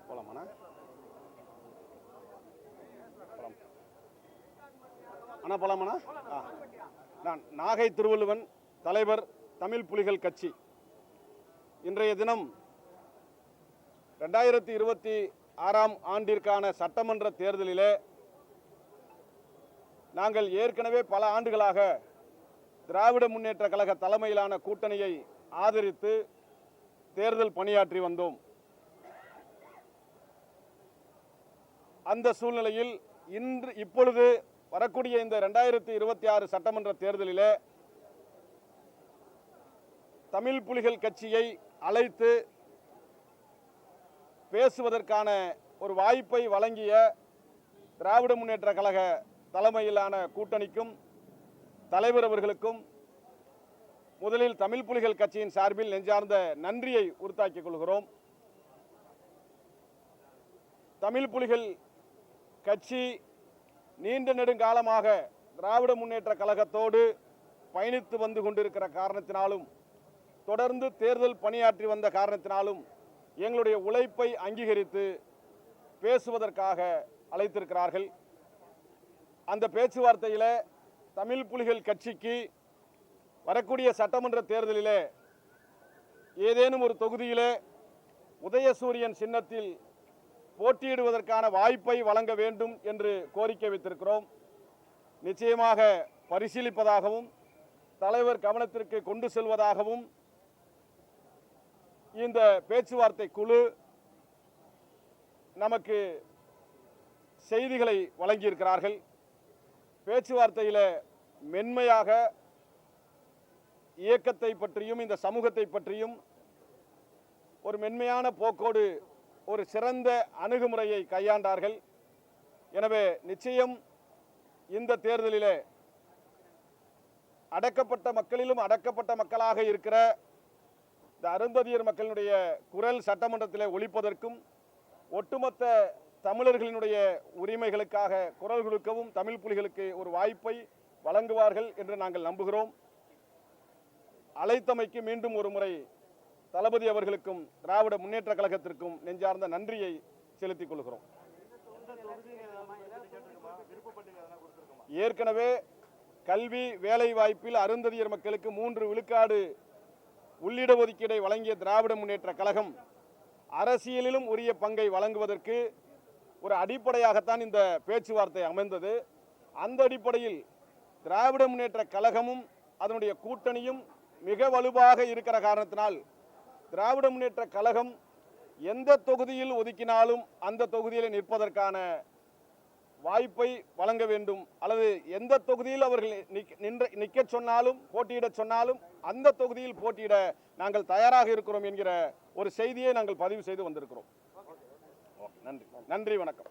போலாமாண்ணா? அண்ணா போலாமாண்ணா? நான் நாகை திருவள்ளுவன், தலைவர், தமிழ் புலிகள் கட்சி. இன்றைய தினம் 2026ஆம் ஆண்டிற்கான சட்டமன்ற தேர்தலிலே நாங்கள் ஏற்கனவே பல ஆண்டுகளாக திராவிட முன்னேற்ற கழக தலைமையிலான கூட்டணியை ஆதரித்து தேர்தல் பணியாற்றி வந்தோம். அந்த சூழ்நிலையில் இப்பொழுது வரக்கூடிய இந்த 2026 சட்டமன்ற தேர்தலிலே தமிழ் புலிகள் கட்சியை அழைத்து பேசுவதற்கான ஒரு வாய்ப்பை வழங்கிய திராவிட முன்னேற்ற கழக தலைமையிலான கூட்டணிக்கும் தலைவர் அவர்களுக்கும் முதலில் தமிழ் புலிகள் கட்சியின் சார்பில் நெஞ்சார்ந்த நன்றியை உறுத்தாக்கிக் கொள்கிறோம். தமிழ் புலிகள் கட்சி நீண்ட நெடுங்காலமாக திராவிட முன்னேற்ற கழகத்தோடு பயணித்து வந்து கொண்டிருக்கிற காரணத்தினாலும் தொடர்ந்து தேர்தல் பணியாற்றி வந்த காரணத்தினாலும் எங்களுடைய உழைப்பை அங்கீகரித்து பேசுவதற்காக அழைத்திருக்கிறார்கள். அந்த பேச்சுவார்த்தையில் தமிழ் புலிகள் கட்சிக்கு வரக்கூடிய சட்டமன்ற தேர்தலில் ஏதேனும் ஒரு தொகுதியில் உதயசூரியன் சின்னத்தில் போட்டியிடுவதற்கான வாய்ப்பை வழங்க வேண்டும் என்று கோரிக்கை வைத்திருக்கிறோம். நிச்சயமாக பரிசீலிப்பதாகவும் தலைவர் கவனத்திற்கு கொண்டு செல்வதாகவும் இந்த பேச்சுவார்த்தை குழு நமக்கு செய்திகளை வழங்கியிருக்கிறார்கள். பேச்சுவார்த்தையில் மென்மையாக இயக்கத்தை பற்றியும் இந்த சமூகத்தை பற்றியும் ஒரு மென்மையான போக்கோடு ஒரு சிறந்த அணுகுமுறையை கையாண்டார்கள். எனவே நிச்சயம் இந்த தேர்தலில் அடக்கப்பட்ட மக்களிலும் அடக்கப்பட்ட மக்களாக இருக்கிற இந்த அருந்ததியர் மக்களினுடைய குரல் சட்டமன்றத்தில் ஒலிப்பதற்கும் ஒட்டுமொத்த தமிழர்களினுடைய உரிமைகளுக்காக குரல் கொடுக்கவும் தமிழ் புலிகளுக்கு ஒரு வாய்ப்பை வழங்குவார்கள் என்று நாங்கள் நம்புகிறோம். அழைத்தமைக்கு மீண்டும் ஒரு முறை தளபதி அவர்களுக்கும் திராவிட முன்னேற்ற கழகத்திற்கும் நெஞ்சார்ந்த நன்றியை செலுத்திக் கொள்கிறோம். ஏற்கனவே கல்வி வேலை வாய்ப்பில் அருந்ததியர் மக்களுக்கு 3 விழுக்காடு உள்ளிட ஒதுக்கீடை வழங்கிய திராவிட முன்னேற்ற கழகம் அரசியலிலும் உரிய பங்கை வழங்குவதற்கு ஒரு அடிப்படையாகத்தான் இந்த பேச்சுவார்த்தை அமைந்தது. அந்த அடிப்படையில் திராவிட முன்னேற்ற கழகமும் அதனுடைய கூட்டணியும் மிக வலுவாக இருக்கிற காரணத்தினால் திராவிட முன்னேற்ற கழகம் எந்த தொகுதியில் ஒதுக்கினாலும் அந்த தொகுதியில் நிற்பதற்கான வாய்ப்பை வழங்க வேண்டும், அல்லது எந்த தொகுதியில் அவர்கள் நிற்க சொன்னாலும் போட்டியிட சொன்னாலும் அந்த தொகுதியில் போட்டியிட நாங்கள் தயாராக இருக்கிறோம் என்கிற ஒரு செய்தியை நாங்கள் பதிவு செய்து வந்திருக்கிறோம். நன்றி, வணக்கம்.